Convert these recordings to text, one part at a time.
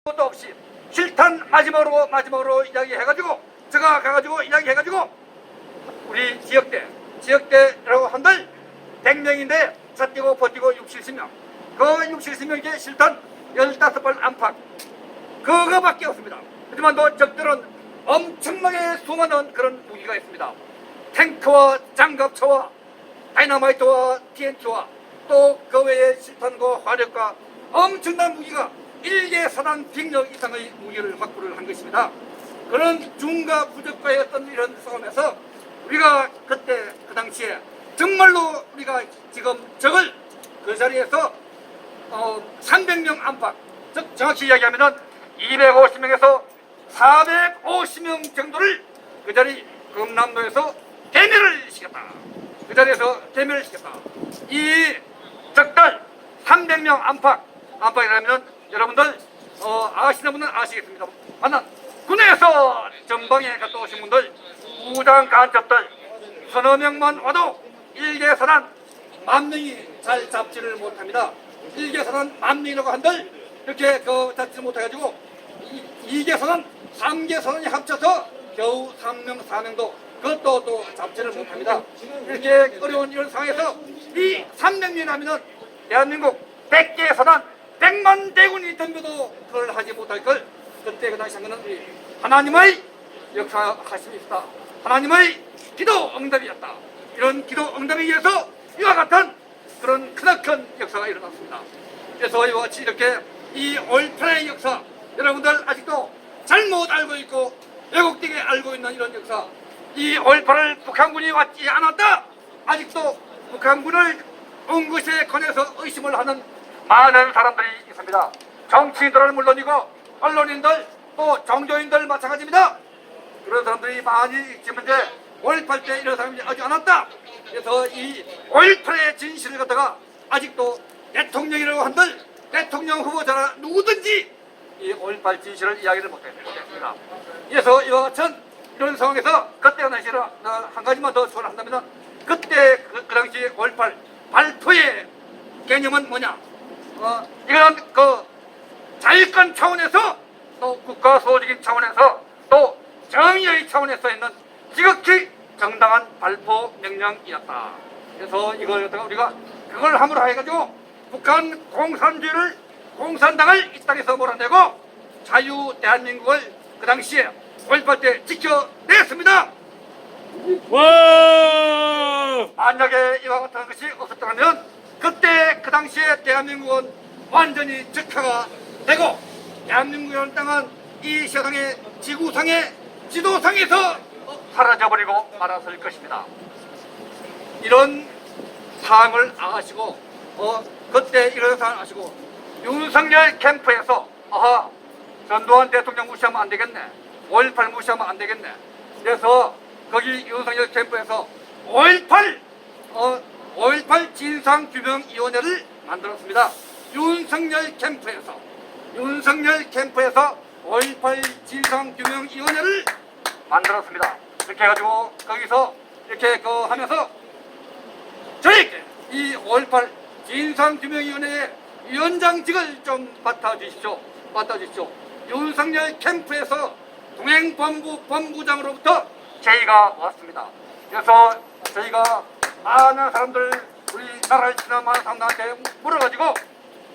것도 없이 실탄 마지막으로 이야기해가지고 제가 가가지고 이야기해가지고 우리 지역대라고 한들 100명인데 차 뛰고 버티고 60명 그 60명에게 실탄 15발 안팎 그거밖에 없습니다. 하지만 또 적들은 엄청나게 수많은 그런 무기가 있습니다. 탱크와 장갑차와 다이너마이트와 TNT와 또 그 외에 실탄과 화력과 엄청난 무기가 일개 사단 병력 이상의 무기를 확보를 한 것입니다. 그런 중과 부적과의 어떤 이런 싸움에서 우리가 그때 그 당시에 정말로 우리가 지금 적을 그 자리에서 300명 안팎, 즉 정확히 이야기하면은 250명에서 450명 정도를 그 자리 금남로에서 대멸을 시켰다. 그 자리에서 대멸을 시켰다. 이 적들 300명 안팎이라면 여러분들 아시는 분은 아시겠습니다. 만난 군에서 전방에 갔다 오신 분들 무장 간첩들 서너 명만 와도 일개선한 10,000명이 잘 잡지를 못합니다. 일개선한 10,000명이라고 한들 이렇게 잡지를 못해가지고 2개선은 3개선이 합쳐서 겨우 3명 4명도 그것도 또 잡지를 못합니다. 이렇게 어려운 이런 상황에서 이 300명이라면 대한민국 100개 선한 100만 대군이 덤벼도 그걸 하지 못할 걸 그때 그 당시 한거는 하나님의 역사하심이 있다. 하나님의 기도 응답이었다. 이런 기도 응답에 의해서 이와 같은 그런 크나큰 역사가 일어났습니다. 그래서 이와 같이 이렇게 이 5.18의 역사 여러분들 아직도 잘못 알고 있고 왜곡되게 알고 있는 이런 역사 이 5.18을 북한군이 왔지 않았다. 아직도 북한군을 온 것에 관해서 의심을 하는 많은 사람들이 있습니다. 정치인들은 물론이고 언론인들 또 종교인들 마찬가지입니다. 그런 사람들이 많이 있지만 이제 5.18 때 이런 사람이 하지 않았다. 그래서 이 5.18의 진실을 갖다가 아직도 대통령이라고 한들 대통령 후보자나 누구든지 이 5.18 진실을 이야기를 못했습니다. 그래서 이와 같은 이런 상황에서 그때 당시에 한 가지만 더 조언을 한다면 그때 그 당시 5.18 발표의 개념은 뭐냐? 이거는 그 자유권 차원에서 또 국가 소적인 차원에서 또 정의의 차원에서 있는 지극히 정당한 발표 명령이었다. 그래서 이걸 갖다가 우리가 그걸 함으로 해가지고 북한 공산주의를 공산당을 이 땅에서 몰아내고 자유 대한민국을 그 당시에 5.18 때 지켜냈습니다. 와! 만약에 이와 같은 것이 없었다면 그때 그 당시에 대한민국은 완전히 적화가 되고 대한민국이라는 땅은 이 세상의 지구상의 지도상에서 사라져버리고 말았을 것입니다. 이런 사항을 아시고 그때 이런 사항을 아시고 윤석열 캠프에서 전두환 대통령 무시하면 안 되겠네. 5.18 무시하면 안 되겠네. 그래서 거기 윤석열 캠프에서 5.18 진상규명위원회를 만들었습니다. 윤석열 캠프에서 5.18 진상규명위원회를 만들었습니다. 이렇게 해가지고 거기서 이렇게 하면서 저에게 이 5.18 진상규명위원회의 위원장직을 좀 맡아주십시오. 윤석열 캠프에서 동행본부장으로부터 제의가 왔습니다. 그래서 저희가 많은 사람들 우리 나라를 지난 많은 사람들한테 물어가지고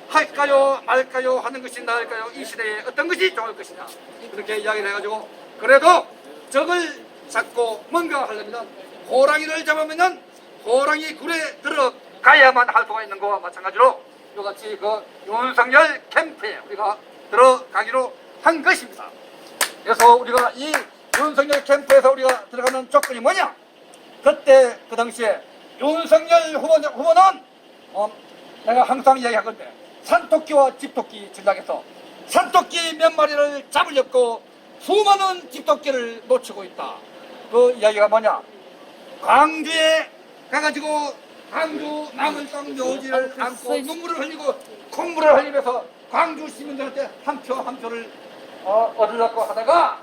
할까요 말까요 하는 것이 나을까요? 이 시대에 어떤 것이 좋을 것이냐 그렇게 이야기를 해가지고 그래도 적을 잡고 뭔가 하려면 호랑이를 잡으면 호랑이 굴에 들어가야만 할 수가 있는 것과 마찬가지로 이같이 그 윤석열 캠프에 우리가 들어가기로 한 것입니다. 그래서 우리가 이 윤석열 캠프에서 우리가 들어가는 조건이 뭐냐? 그때 그 당시에 윤석열 후보는 내가 항상 이야기하건데 산토끼와 집토끼 전략에서 산토끼 몇 마리를 잡으려고 수많은 집토끼를 놓치고 있다. 그 이야기가 뭐냐? 광주에 가가지고 광주 나물강 묘지를 안고 눈물을 흘리고 콧물을 흘리면서 광주 시민들한테 한 표를 얻으려고 하다가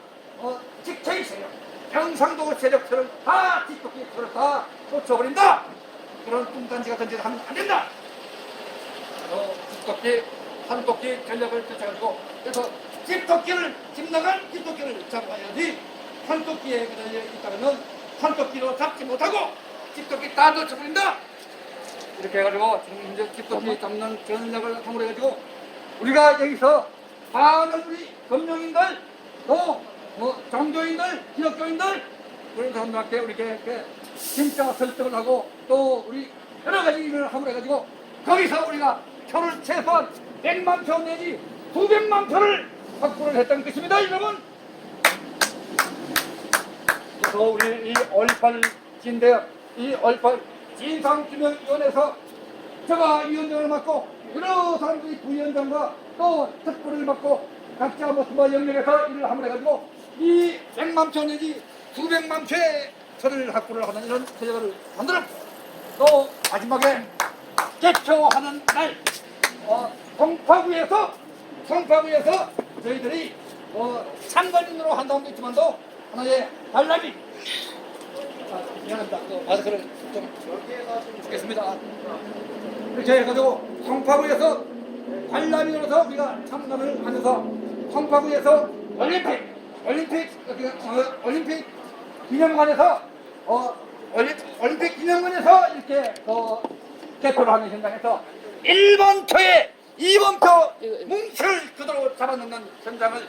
직체의 세력, 경상도 세력들을 다 집토끼들을 다 쫓아버린다. 그런 뚱딴지가 던지면 안 된다. 집토끼, 산토끼 전략을 쫓아가지고 그래서 집토끼를 집 나간 집토끼를 잡아야지 산토끼에 그달려 있다면 산토끼로 잡지 못하고 집토끼 다 놓쳐버린다. 이렇게 해가지고 지금 이제 집토끼 잡는 전략을 함으로 해가지고 우리가 여기서 많은 우리 금융인들 또 뭐 종교인들 기독교인들 그런 사람들한테 이렇게 진짜 설득을 하고 또 우리 여러 가지 일을 함으로 해가지고 거기서 우리가 표를 최소한 100만 표 내지 200만 표를 확보를 했던 것입니다, 여러분. 그래서 우리 이 5.18인데요. 이 5.18 진상규명위원회에서 제가 위원장을 맡고 여러 사람들이 부위원장과 또 특보를 맡고 각자 모습과 영역에서 일을 함으로 해가지고 이 100만 표 내지 200만 표의 표를 확보를 하는 이런 세력을 만들었고 또 마지막에 개표하는 날 송파구에서 저희들이 상관인으로 한다는 게 있지만도 하나의 관람이 미안합니다. 마스크를 좀 주겠습니다. 이렇게 해가지고 송파구에서 관람인으로서 우리가 참관을 하면서 송파구에서 올림픽 기념관에서 올림픽 기념관에서 이렇게 개표를 하는 현장에서 1번표에 2번표 뭉치를 그대로 잡아넣는 현장을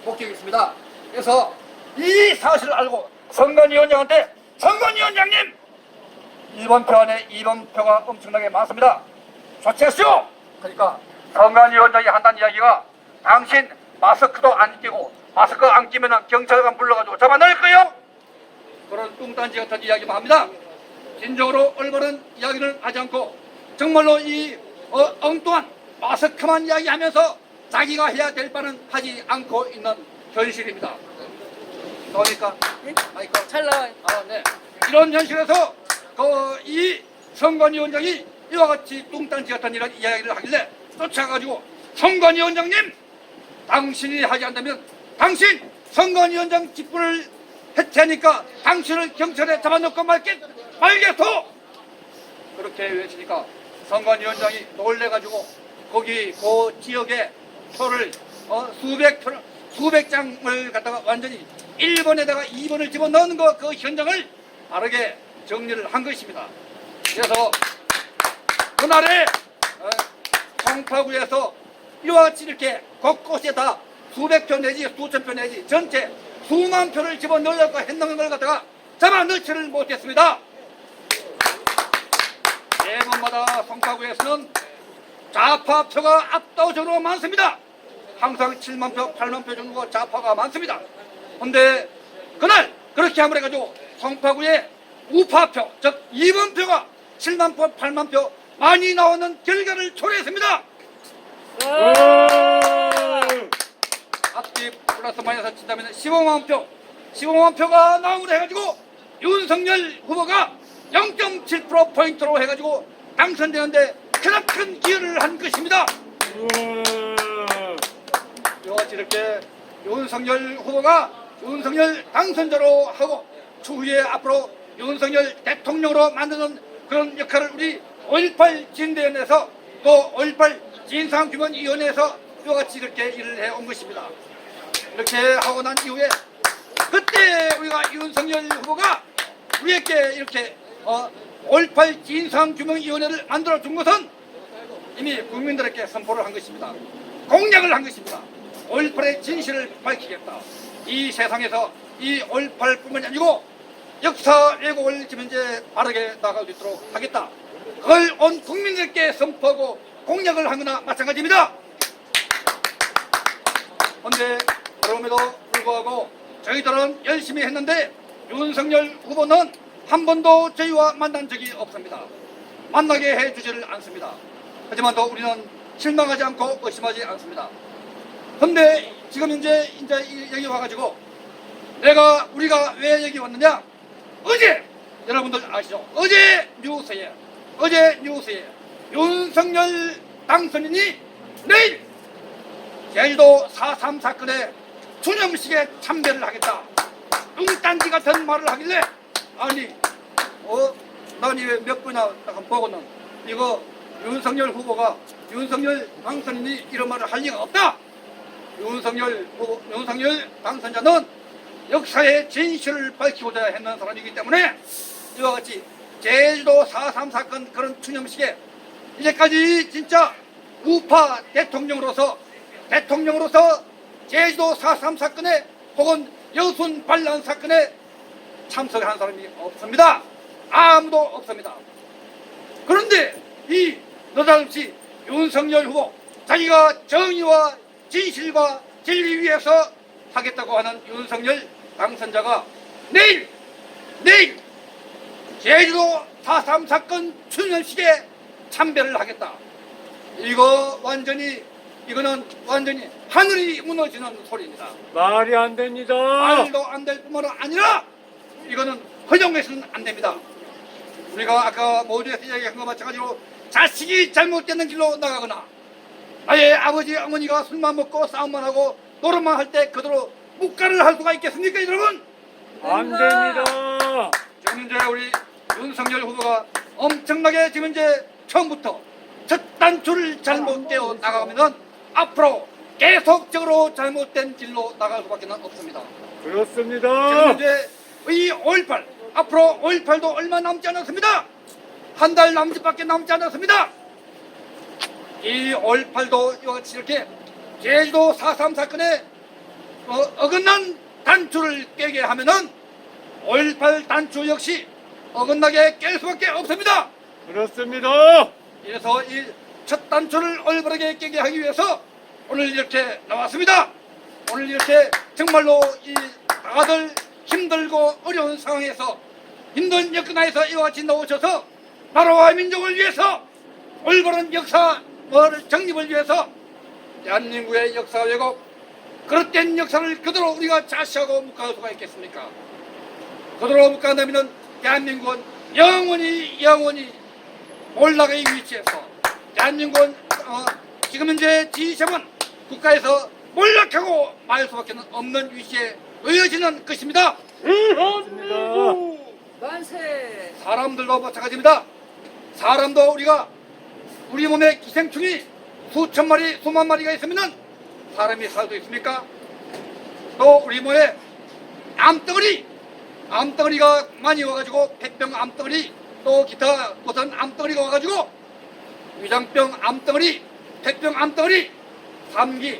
목격했습니다. 그래서 이 사실을 알고 선관위원장한테 선관위원장님 1번표 안에 2번표가 엄청나게 많습니다. 조치하시오! 그러니까 선관위원장이 한다는 이야기가 당신 마스크도 안 끼고 마스크 안 끼면 경찰관 불러가지고 잡아낼 거요? 그런 뚱딴지 같은 이야기만 합니다. 진정으로 올바른 이야기를 하지 않고 정말로 이 엉뚱한 마스크만 이야기하면서 자기가 해야 될 바는 하지 않고 있는 현실입니다. 나오니까? 마이크 잘 나와요. 네. 이런 현실에서 이 선관위원장이 이와 같이 뚱딴지 같은 이런 이야기를 하길래 쫓아가지고 선관위원장님 당신이 하지 않다면 당신 선관위원장 직분을 해체하니까 당신을 경찰에 잡아놓고 말겠소! 그렇게 외치니까 선관위원장이 놀래가지고 거기 그 지역에 표를 수백 장을 갖다가 완전히 1번에다가 2번을 집어넣은 그 현장을 빠르게 정리를 한 것입니다. 그래서 그날에 송파구에서 이와 같이 이렇게 곳곳에 다 수백 표 내지 수천 표 내지 전체 수만 표를 집어넣으려고 했는 걸 갖다가 잡아넣지를 못했습니다. 매번마다 송파구에서는 좌파표가 압도적으로 많습니다. 항상 7만 표, 8만 표 정도 좌파가 많습니다. 그런데 그날 그렇게 함을 해가지고 송파구의 우파표, 즉 2번표가 7만 표, 8만 표 많이 나오는 결과를 초래했습니다. 앞뒤 플러스 마이너스 친다면 15만 표가 나오므로 해가지고 윤석열 후보가 0.7%포인트로 해가지고 당선되는데 크나큰 기여를 한 것입니다. 이같이 이렇게 윤석열 후보가 윤석열 당선자로 하고 추후에 앞으로 윤석열 대통령으로 만드는 그런 역할을 우리 5.18 진대위원회에서 또 5.18 진상규명위원회에서 이와 같이 이렇게 일을 해온 것입니다. 이렇게 하고 난 이후에 그때 우리가 윤석열 후보가 우리에게 이렇게 5.18 진상규명위원회를 만들어준 것은 이미 국민들에게 선포를 한 것입니다. 공약을 한 것입니다. 5.18의 진실을 밝히겠다. 이 세상에서 이 5.18뿐만이 아니고 역사 왜곡을 지금 이제 바르게 나갈 수 있도록 하겠다. 그걸 온 국민들께 선포하고 공약을 한 거나 마찬가지입니다. 그런데 그럼에도 불구하고 저희들은 열심히 했는데 윤석열 후보는 한 번도 저희와 만난 적이 없습니다. 만나게 해주지를 않습니다. 하지만 또 우리는 실망하지 않고 의심하지 않습니다. 그런데 지금 이제 여기 와가지고 우리가 왜 여기 왔느냐? 어제 여러분들 아시죠? 어제 뉴스에 윤석열 당선인이 내일 제주도 4.3 사건의 추념식에 참배를 하겠다. 뚱딴지 같은 말을 하길래 아니 난 왜 몇 번이나 보고는 이거 윤석열 후보가 윤석열 당선인이 이런 말을 할 리가 없다. 윤석열 당선자는 역사의 진실을 밝히고자 했는 사람이기 때문에 이와 같이 제주도 4.3 사건 그런 추념식에 이제까지 진짜 우파 대통령으로서 제주도 4.3 사건에 혹은 여순 반란 사건에 참석한 사람이 없습니다. 아무도 없습니다. 그런데 이 느닷없이 윤석열 후보 자기가 정의와 진실과 진리 위해서 하겠다고 하는 윤석열 당선자가 내일 제주도 4.3 사건 추념식에 참배를 하겠다. 이거는 완전히 하늘이 무너지는 소리입니다. 말이 안 됩니다. 말도 안 될 뿐만 아니라 이거는 허용해서는 안 됩니다. 우리가 아까 모두에서 이야기한 것과 마찬가지로 자식이 잘못되는 길로 나가거나 나의 아버지 어머니가 술만 먹고 싸움만 하고 노름만 할 때 그대로 묵가를 할 수가 있겠습니까, 여러분? 안 됩니다. 지금 이제 우리 윤석열 후보가 엄청나게 지금 이제 처음부터 첫 단추를 잘못되어 나가면은 앞으로 계속적으로 잘못된 길로 나갈 수밖에 없습니다. 그렇습니다. 지금 이제 이 5.18 앞으로 5.18도 얼마 남지 않았습니다. 한 달 남짓밖에 남지 않았습니다. 이 5.18도 이와 같이 이렇게 제주도 4.3 사건에 어긋난 단추를 깨게 하면은 5.18 단추 역시 어긋나게 깰 수밖에 없습니다. 그렇습니다. 그래서 이 첫 단추를 올바르게 깨게 하기 위해서 오늘 이렇게 나왔습니다. 오늘 이렇게 정말로 이 다들 힘들고 어려운 상황에서 힘든 여건하에서 이와 같이 나오셔서 나라와 민족을 위해서 올바른 역사 정립을 위해서 대한민국의 역사 왜곡 그릇된 역사를 그대로 우리가 자시하고 묵과할 수가 있겠습니까? 그대로 묵과한다면 대한민국은 영원히 올라가기 위치에서 대한민국은 지금 현재 G7 국가에서 몰락하고 말 수밖에 없는 위치에 놓여지는 것입니다. 만세! 사람들도 마찬가지입니다. 사람도 우리 몸에 기생충이 수천 마리, 수만 마리가 있으면 사람이 살 수 있습니까? 또 우리 몸에 암덩어리가 많이 와가지고 폐병 암덩어리 또 기타 무슨 암덩어리가 와가지고 위장병 암덩어리, 폐병 암덩어리, 3기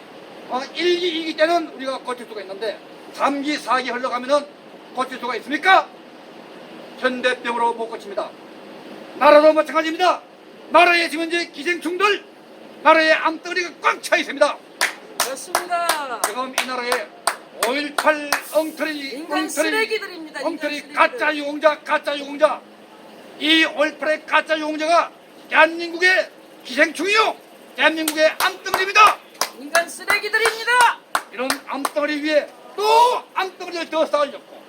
1기, 2기 때는 우리가 고칠 수가 있는데 3기, 4기 흘러가면은 고칠 수가 있습니까? 현대병으로 못 고칩니다. 나라도 마찬가지입니다. 나라에 지금 이제 기생충들, 나라에 암덩어리가 꽉 차 있습니다. 맞습니다. 지금 이 나라에 5.18 인간 쓰레기들입니다. 엉터리 가짜 유공자 이 5.18의 가짜 유공자가 대한민국의 기생충이요 대한민국의 암덩어리입니다. 인간 쓰레기들입니다. 이런 암덩어리 위에 또 암덩어리를 더 쌓으려고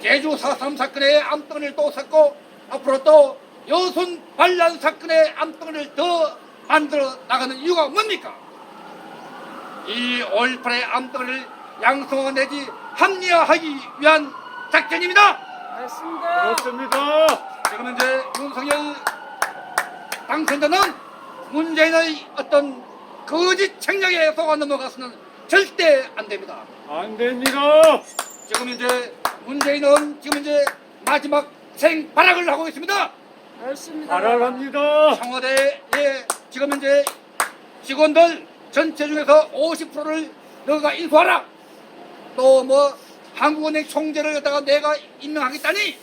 제주 4.3 사건의 암덩어리를 또 쌓고 앞으로 또 여순 반란 사건의 암덩어리를 더 만들어 나가는 이유가 뭡니까? 이 5.18의 암덩어리를 양성화 내지 합리화하기 위한 작전입니다. 맞습니다. 그렇습니다. 지금 현재 윤석열 당선자는 문재인의 어떤 거짓 책략에 속아 넘어가서는 절대 안 됩니다. 안 됩니다. 지금 현재 문재인은 지금 현재 마지막 생발악을 하고 있습니다. 맞습니다. 발악합니다. 청와대에 지금 현재 직원들 전체 중에서 50%를 너가 인수하라. 또 뭐 한국은행 총재를 갖다가 내가 임명하겠다니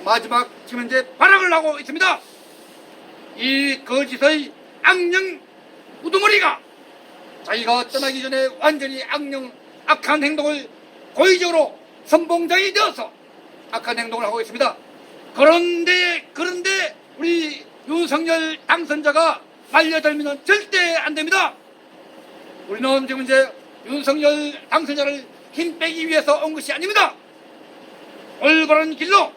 마지막 지금 현재 발악을 하고 있습니다. 이 거짓의 악령 우두머리가 자기가 떠나기 전에 완전히 악한 행동을 고의적으로 선봉장이 되어서 악한 행동을 하고 있습니다. 그런데 우리 윤석열 당선자가 말려들면 절대 안 됩니다. 우리는 지금 이제 윤석열 당선자를 힘 빼기 위해서 온 것이 아닙니다. 올바른 길로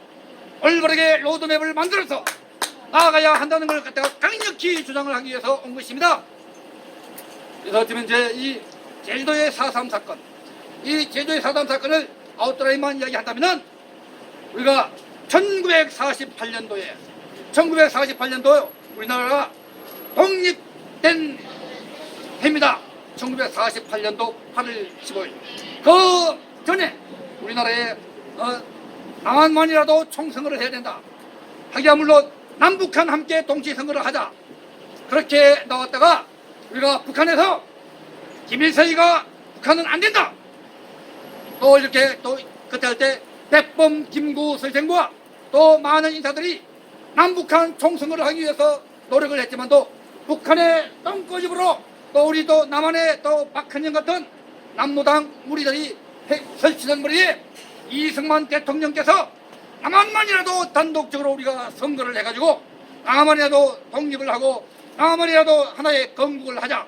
올바르게 로드맵을 만들어서 나아가야 한다는 걸 갖다가 강력히 주장을 하기 위해서 온 것입니다. 그래서 지금 이제 이 제주도의 4.3 사건, 이 제주도의 4.3 사건을 아웃라인만 이야기한다면은 우리가 1948년도에 우리나라가 독립된 해입니다. 1948년도 8월 15일 그 전에 우리나라에 남한만이라도 총선거를 해야 된다. 하기야 물론 남북한 함께 동시선거를 하자. 그렇게 나왔다가 우리가 북한에서 김일성이가 북한은 안 된다. 또 이렇게 또 그때 할 때 백범 김구 선생과 또 많은 인사들이 남북한 총선거를 하기 위해서 노력을 했지만도 북한의 똥꼬집으로 또 우리 또 남한의 또 박헌영 같은 남노당 무리들이 설치는 머리에 이승만 대통령께서 남한만이라도 단독적으로 우리가 선거를 해가지고 남한이라도 독립을 하고 남한이라도 하나의 건국을 하자.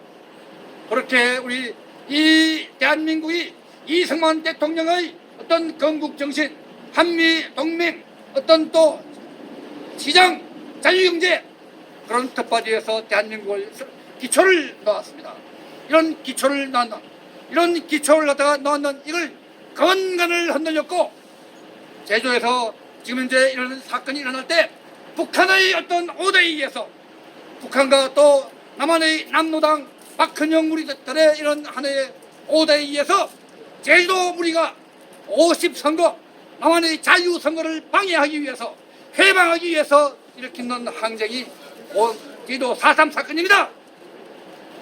그렇게 우리 이 대한민국이 이승만 대통령의 어떤 건국 정신, 한미 동맹, 어떤 또 시장 자유경제 그런 텃밭위에서 대한민국을 기초를 놓았습니다. 이런 기초를 놓았는 이런 기초를 갖다가 놓았는 이걸 건강을 흔들렸고 제주에서 지금 현재 이런 사건이 일어날 때 북한의 어떤 오대에 의해서 북한과 또 남한의 남노당 박헌영 무리들의 이런 하나의 오대에 의해서 제주도 무리가 50선거 남한의 자유선거를 방해하기 위해서 해방하기 위해서 일으키는 항쟁이 제주도 4.3 사건입니다.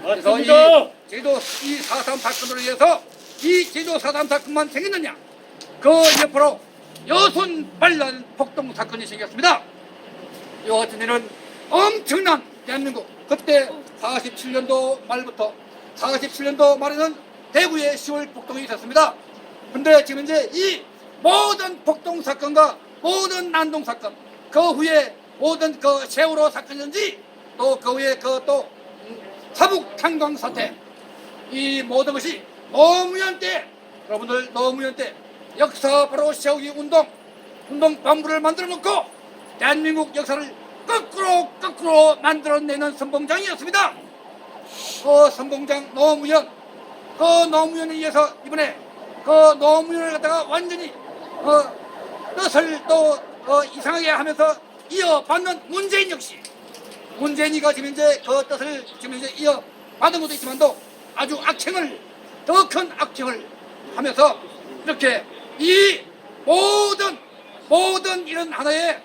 그래서 이 맞습니다. 제주도 이 4.3 사건으로 인해서 이 제주도 4.3 사건만 생겼느냐 그 옆으로 여순 반란 폭동 사건이 생겼습니다. 이 같은 일은 엄청난 대한민국 그때 47년도 말부터 47년도 말에는 대구에 10월 폭동이 있었습니다. 근데 지금 이제 이 모든 폭동 사건과 모든 난동 사건 그 후에 모든 그 세월호 사건인지 또 그 후에 그 또 사북 탄광 사태 이 모든 것이 노무현 때 여러분들 노무현 때 역사 바로 세우기 운동 반부를 만들어 놓고 대한민국 역사를 거꾸로 만들어내는 선봉장이었습니다. 그 선봉장 노무현 그 노무현에 의해서 이번에 그 노무현을 갖다가 완전히 뜻을 또 이상하게 하면서 이어받는 문재인 역시 문재인이가 지금 이제 그 뜻을 지금 이제 이어받은 것도 있지만도 아주 악행을 더 큰 악행을 하면서 이렇게 이 모든 이런 하나의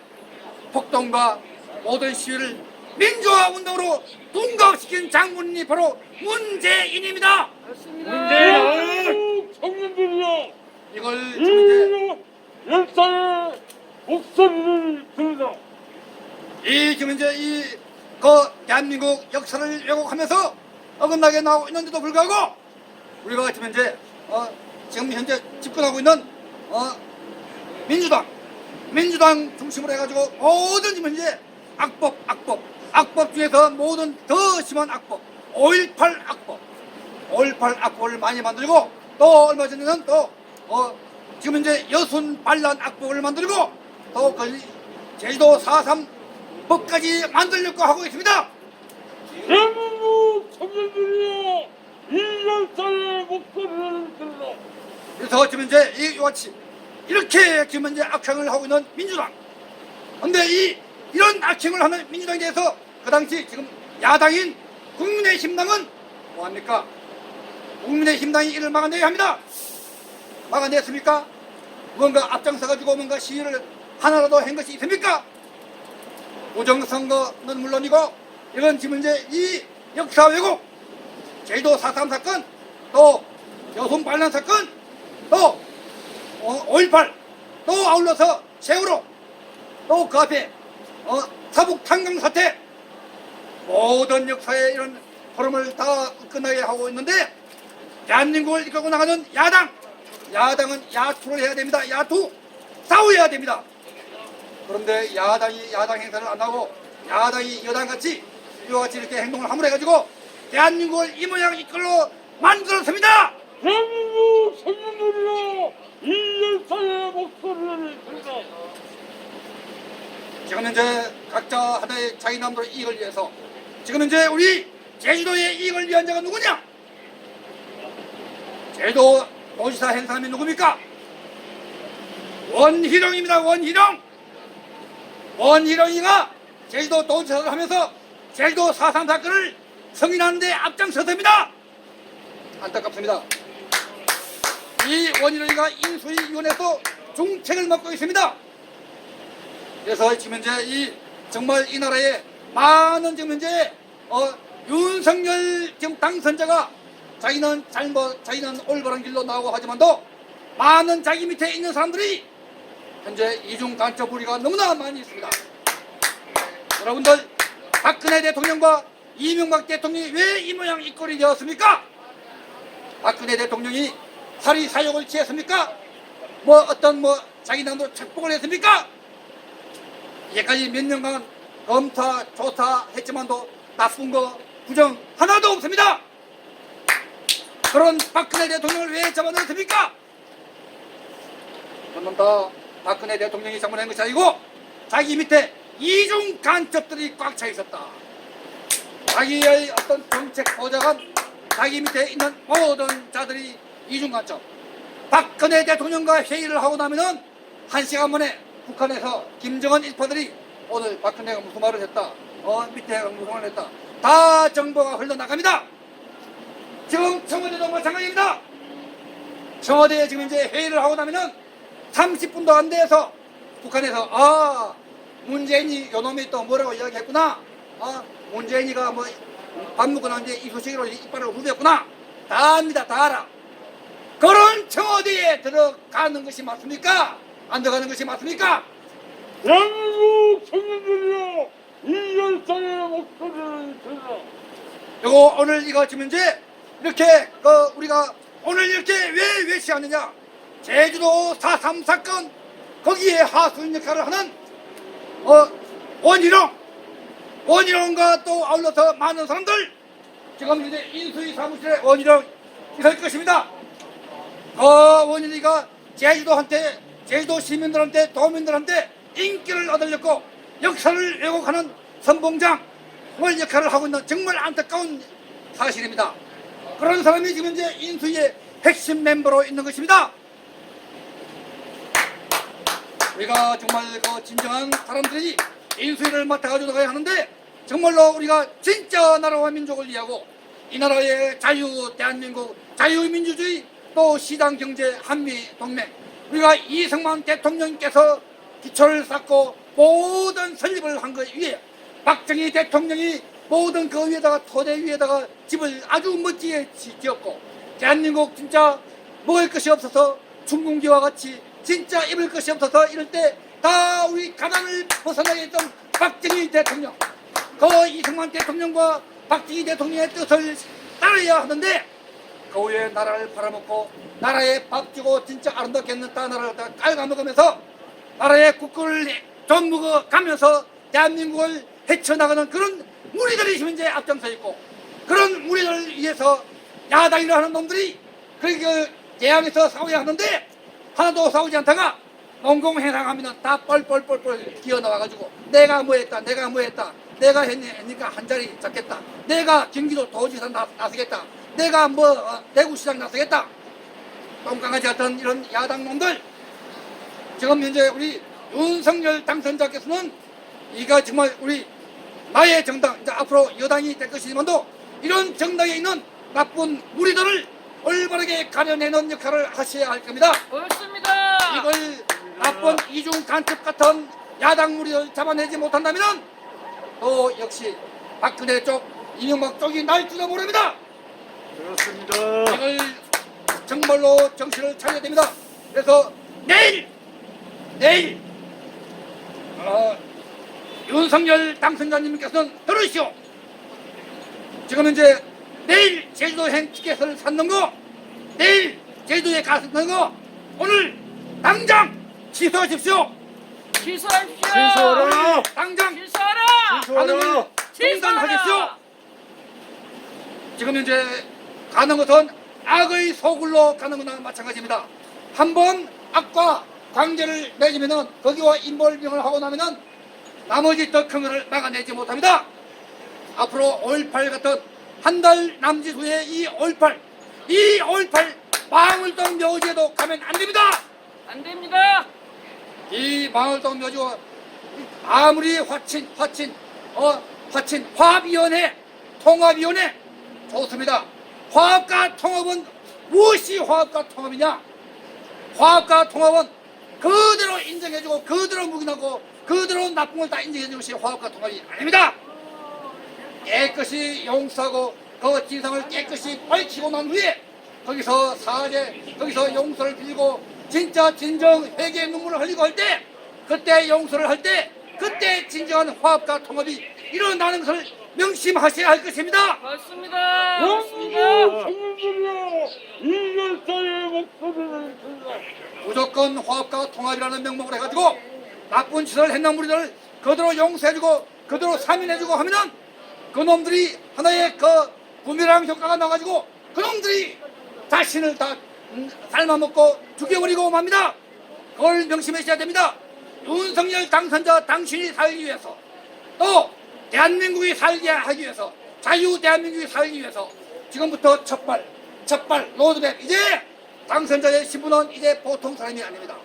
폭동과 모든 시위를 민주화 운동으로 둔갑시킨 장군이 바로 문재인입니다. 문재인 청년들이여 이걸 지금 이 역사의 목소리를 들으라. 이제 지금 이제 그 대한민국 역사를 왜곡하면서 어긋나게 나오고 있는데도 불구하고 우리가 지금 이제 지금 현재 집권하고 있는 민주당 중심으로 해가지고 모든 지금 이제 악법 중에서 모든 더 심한 악법 5.18 악법을 많이 만들고 또 얼마 전에는 또 지금 이제 여순 반란 악법을 만들고 또 그 제주도 4.3 법까지 만들려고 하고 있습니다. 대한민국 청년들이여 이 역사의 목소리를 들으라. 그래서 지금 이제 이와 같이 이렇게 지금 이제 악행을 하고 있는 민주당. 근데 이런 악행을 하는 민주당에 대해서 그 당시 지금 야당인 국민의힘당은 뭐합니까? 국민의힘당이 이를 막아내야 합니다. 막아냈습니까? 뭔가 앞장서가지고 뭔가 시위를 하나라도 한 것이 있습니까? 부정선거는 물론이고 이건 지금 이제 이 역사 왜곡 제주도 4.3 사건 또 여순 반란 사건 또 5.18 또 아울러서 세월호 또 그 앞에 사북 탄광 사태 모든 역사의 이런 흐름을 다 끝나게 하고 있는데 대한민국을 이끌고 나가는 야당은 야투를 해야 됩니다. 야투 싸워야 됩니다. 그런데 야당이 야당 행사를 안 하고 야당이 여당같이 이와 같이 이렇게 행동을 함으로 해가지고 대한민국을 이 모양 이끌로 만들었습니다. 대한민국 청년들이여 이 역사의 목소리를 들으라. 지금 현재 각자 하나의 자기 남들의 이익을 위해서 지금 현재 우리 제주도의 이익을 위한 자가 누구냐? 제주도 도지사 행사하면 누굽니까? 원희룡입니다. 원희룡이가 제주도 도지사를 하면서 제주도 4.3 사건을 승인하는 데 앞장섰습니다. 안타깝습니다. 이 원희룡이가 인수위원회에서 중책을 맡고 있습니다. 그래서 지금 현재 정말 이 나라에 많은 지금 현재 윤석열 지금 당선자가 자기는 자기는 올바른 길로 나오고 하지만도 많은 자기 밑에 있는 사람들이 현재 이중 간첩 부리가 너무나 많이 있습니다. 여러분들, 박근혜 대통령과 이명박 대통령이 왜 이 모양 이 꼴이 되었습니까? 박근혜 대통령이 사리 사욕을 취했습니까? 자기 남으로 착복을 했습니까? 이제까지 몇 년간 검사 조사했지만도 나쁜 거 부정 하나도 없습니다. 그런 박근혜 대통령을 왜 잡아넣었습니까? 그건 다 박근혜 대통령이 잘못한 것이 아니고 자기 밑에 이중 간첩들이 꽉 차 있었다. 자기의 어떤 정책 보좌관, 자기 밑에 있는 모든 자들이 이중 간첩. 박근혜 대통령과 회의를 하고 나면은 1시간 만에 북한에서 김정은 일파들이 오늘 박근혜가 무슨 말을 했다, 밑에 무슨 말을 했다, 다 정보가 흘러나갑니다. 지금 청와대도 마찬가지입니다. 청와대에 지금 이제 회의를 하고 나면은 30분도 안 돼서 북한에서 문재인이 요놈이 또 뭐라고 이야기했구나, 문재인이가 뭐 밥 먹고 나는데 이소식으로 이빨을 후렸구나, 다 압니다. 다 알아. 그런 청와대에 들어가는 것이 맞습니까? 안 들어가는 것이 맞습니까? 대한민국 청년들이여, 이 열사의 목소리를 들으라. 요거 오늘 이거 지금 이제 이렇게 우리가 오늘 이렇게 왜 외치하느냐? 제주도 4.3 사건 거기에 하수인 역할을 하는 원희룡과 또 아울러서 많은 사람들 지금 이제 인수위 사무실에 원희룡 있을 것입니다. 원희룡이가 제주도 시민들한테 도민들한테 인기를 얻으려고 역사를 왜곡하는 선봉장 역할을 하고 있는 정말 안타까운 사실입니다. 그런 사람이 지금 이제 인수위의 핵심 멤버로 있는 것입니다. 우리가 정말 진정한 사람들이 인수위를 맡아가지고 나가야 하는데, 정말로 우리가 진짜 나라와 민족을 위하고 이 나라의 자유, 대한민국 자유민주주의, 또 시장경제 한미동맹, 우리가 이승만 대통령께서 기초를 쌓고 모든 설립을 한 것 위에 박정희 대통령이 모든 그 위에다가 토대 위에다가 집을 아주 멋지게 지었고, 대한민국 진짜 먹을 것이 없어서 중궁지와 같이 진짜 입을 것이 없어서 이럴 때 다 우리 가난을 벗어나게 했던 박정희 대통령, 그 이승만 대통령과 박정희 대통령의 뜻을 따라야 하는데 그 후에 나라를 팔아먹고 나라에 밥 주고 진짜 아름답게 했는 나라를 깔아먹으면서 나라의 국권을 좀 먹어가면서 대한민국을 헤쳐나가는 그런 무리들이 현재 앞장서 있고, 그런 무리들을 위해서 야당이라 하는 놈들이 그 대항에서 싸워야 하는데 하나도 싸우지 않다가 공공행상하면 다 뻘뻘뻘뻘 기어나와가지고 내가 뭐했다, 내가 했니까 한 자리 잡겠다, 내가 경기도 도지사 나서겠다, 내가 대구시장 나서겠다, 똥강아지 같은 이런 야당 놈들. 지금 현재 우리 윤석열 당선자께서는 이가 정말 우리 나의 정당, 이제 앞으로 여당이 될 것이지만도 이런 정당에 있는 나쁜 무리들을 올바르게 가려내는 역할을 하셔야 할 겁니다. 옳습니다. 이걸 나쁜 이중 간첩 같은 야당 무리를 잡아내지 못한다면 또 역시 박근혜 쪽, 이명박 쪽이 날지도 모릅니다. 그렇습니다. 이걸 정말로 정신을 차려야 됩니다. 그래서 내일 윤석열 당선자님께서는 들으시오. 지금 이제 내일 제주도행 티켓을 샀는 거, 내일 제주도에 가는 거 오늘 당장 취소하십시오. 취소하십시오. 취소하라. 당장 취소하라. 가는 중단하십시오. 지금 현재 가는 것은 악의 소굴로 가는 거나 마찬가지입니다. 한번 악과 관계를 맺으면은 거기와 인벌병을 하고 나면은 나머지 더 큰 것을 막아내지 못합니다. 앞으로 5.18 같은 한 달 남짓 후에 이 5.18 망월동 묘지에도 가면 안 됩니다. 안 됩니다. 이 망월동 묘지가 아무리 화합위원회, 통합위원회 좋습니다. 화합과 통합은 무엇이 화합과 통합이냐? 화합과 통합은 그대로 인정해주고 그대로 묵인하고 그대로 나쁜 걸 다 인정해주는 것이 화합과 통합이 아닙니다. 깨끗이 용서하고 그 진상을 깨끗이 밝히고 난 후에 거기서 사죄, 거기서 용서를 빌고 진짜 진정 회개의 눈물을 흘리고 할 때, 그때 용서를 할 때, 그때 진정한 화합과 통합이 일어나는 것을 명심하셔야 할 것입니다. 맞습니다. 영국 맞습니다. 청년들이여 이 열사의 목소리를 들라. 무조건 화합과 통합이라는 명목을 해가지고 나쁜 짓을 했는 무리들을 그대로 용서해주고 그대로 사면해주고 하면은 그놈들이 하나의 그 부메랑 효과가 나가지고 그놈들이 자신을 다 삶아먹고 죽여버리고 맙니다. 그걸 명심하셔야 됩니다. 윤석열 당선자 당신이 살기 위해서 또 대한민국이 살게 하기 위해서 자유 대한민국이 살기 위해서 지금부터 첫발 로드맵 이제 당선자의 신분은 이제 보통 사람이 아닙니다.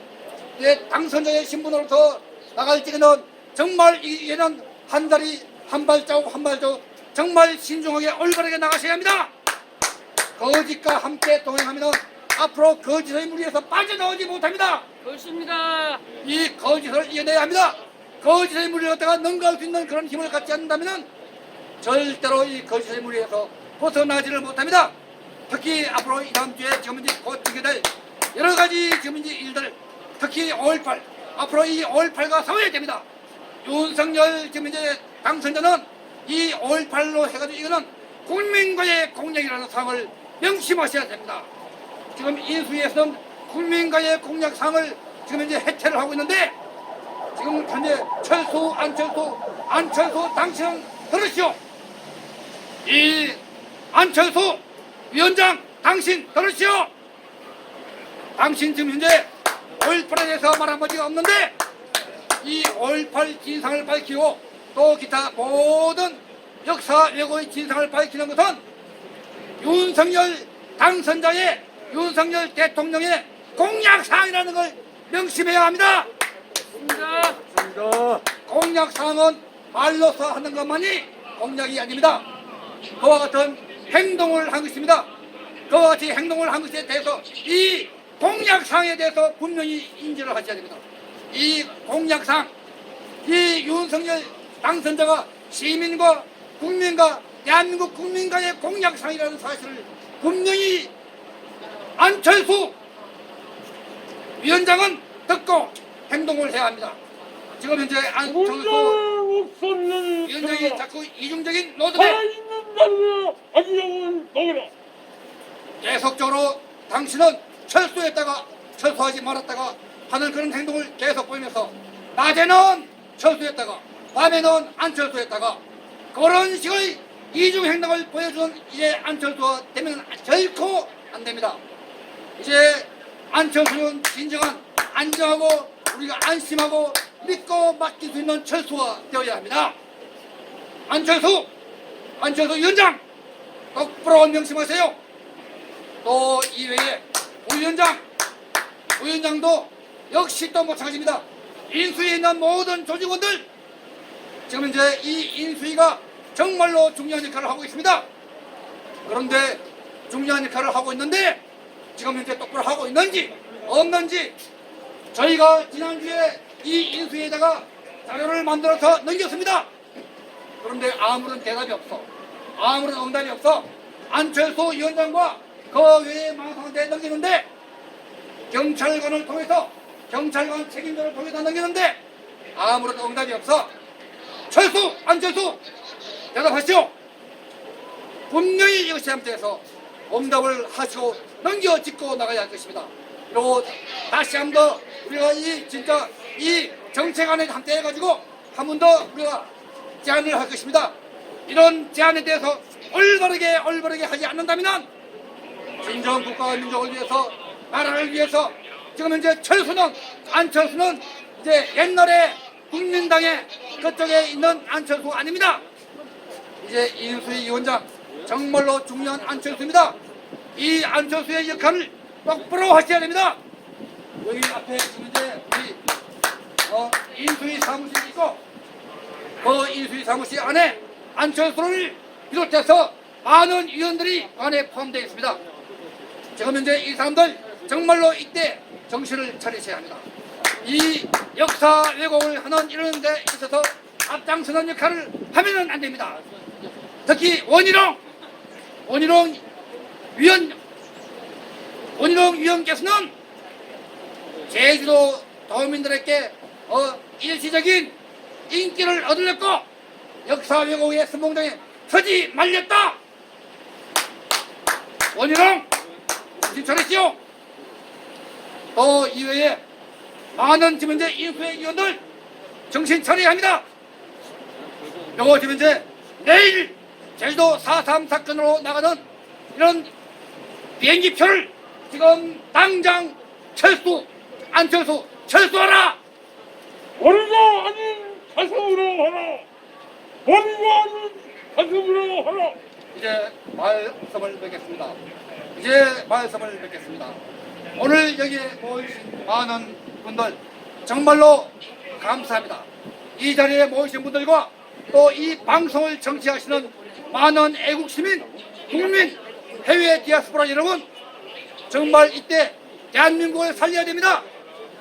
이제 당선자의 신분으로서 나갈 적에는 정말 얘는 한 다리 한 발자국 한 발자국 정말 신중하게 올바르게 나가셔야 합니다. 거짓과 함께 동행하면 앞으로 거짓의 무리에서 빠져나오지 못합니다. 그렇습니다. 이 거짓을 이겨내야 합니다. 거짓의 무리를 갖다가 능가할 수 있는 그런 힘을 갖지 않는다면 절대로 이 거짓의 무리에서 벗어나지를 못합니다. 특히 앞으로 이 다음 주에 지금 이제 곧 있게 될 여러 가지 지금 이제 일들, 특히 5.18 앞으로 이 5.18과 싸워야 됩니다. 윤석열 지금 이제 당선자는 이 5.18로 해가지고 이거는 국민과의 공약이라는 사항을 명심하셔야 됩니다. 지금 인수위에서는 국민과의 공약 사항을 지금 이제 해체를 하고 있는데 지금 현재 안철수 당신은 들으시오. 이 안철수 위원장 당신 들으시오. 당신 지금 현재 5.18에 대해서 말 한마디가 없는데 이 5.18 진상을 밝히고 또 기타 모든 역사 왜곡의 진상을 밝히는 것은 윤석열 당선자의 윤석열 대통령의 공약사항이라는 걸 명심해야 합니다. 맞습니다. 공약사항은 말로서 하는 것만이 공약이 아닙니다. 그와 같은 행동을 한 것입니다. 그와 같이 행동을 한 것에 대해서 이 공약사항에 대해서 분명히 인지를 하셔야 됩니다. 이 공약사항, 이 윤석열 당선자가 시민과 국민과 대한민국 국민과의 공약사항이라는 사실을 분명히 안철수 위원장은 듣고 행동을 해야 합니다. 지금 현재 안철수 문자의 목소리를 위원장이 들라. 자꾸 이중적인 로드맵 살아있는 날로 악령을 먹으라. 계속적으로 당신은 철수하지 말았다가 하는 그런 행동을 계속 보이면서 낮에는 철수했다가 밤에는 안철수했다가 그런 식의 이중 행동을 보여주는 이제 안철수가 되면 결코 안 됩니다. 이제 안철수는 진정한 안정하고 우리가 안심하고 믿고 맡길 수 있는 철수가 되어야 합니다. 안철수 위원장 똑바로 명심하세요. 또 이외에 부위원장도 역시 또 마찬가지입니다. 인수위에 있는 모든 조직원들 지금 이제 이 인수위가 정말로 중요한 역할을 하고 있습니다. 그런데 중요한 역할을 하고 있는데 지금 현재 똑바로 하고 있는지 없는지 저희가 지난주에 이 인수위에다가 자료를 만들어서 넘겼습니다. 그런데 아무런 대답이 없어. 아무런 응답이 없어. 안철수 위원장과 그 외의 망상한테 넘기는데 경찰관을 통해서 경찰관 책임자를 통해서 넘기는데 아무런 응답이 없어. 안철수 대답하시오. 분명히 이것이 잘못돼서 응답을 하시고 넘겨짚고 나가야 할 것입니다. 그리고 다시 한 번 더 우리가 이 정책안에 함께 해가지고 한 번 더 우리가 제안을 할 것입니다. 이런 제안에 대해서 올바르게 하지 않는다면 진정 국가와 민족을 위해서 나라를 위해서 지금 현재 안철수는 이제 옛날에 국민당의 그쪽에 있는 안철수 아닙니다. 이제 인수위 위원장 정말로 중요한 안철수입니다. 이 안철수의 역할을 똑바로 하셔야 됩니다. 여기 앞에 지금 이제 우리 인수위 사무실이 있고 그 인수위 사무실 안에 안철수를 비롯해서 많은 위원들이 관에 포함되어 있습니다. 지금 현재 이 사람들 정말로 이때 정신을 차리셔야 합니다. 이 역사 왜곡을 하는 이런 데 있어서 앞장서는 역할을 하면은 안 됩니다. 특히 원희룡 위원께서는 제주도 도민들에게 일시적인 인기를 얻으려고 역사 왜곡의 선봉장에 서지 말렸다. 원희룡 정신 차리시오. 또 이외에 많은 지금 현재 인수의 위원들 정신 차려야 합니다. 요거 지금 현재 내일 제주도 4.3 사건으로 나가는 이런 비행기표를 지금 당장 안철수 철수하라. 머리가 아닌 가슴으로 하라. 머리가 아닌 가슴으로 하라. 이제 말씀을 맺겠습니다. 오늘 여기에 모이신 많은 분들 정말로 감사합니다. 이 자리에 모이신 분들과 또 이 방송을 정치하시는 많은 애국시민, 국민, 해외 디아스포라 여러분, 정말 이때 대한민국을 살려야 됩니다.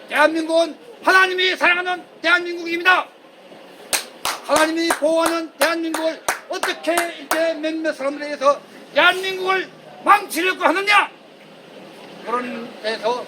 대한민국은 하나님이 사랑하는 대한민국입니다. 하나님이 보호하는 대한민국을 어떻게 이제 몇몇 사람들에 의해서 대한민국을 망치려고 하느냐? 그런 데서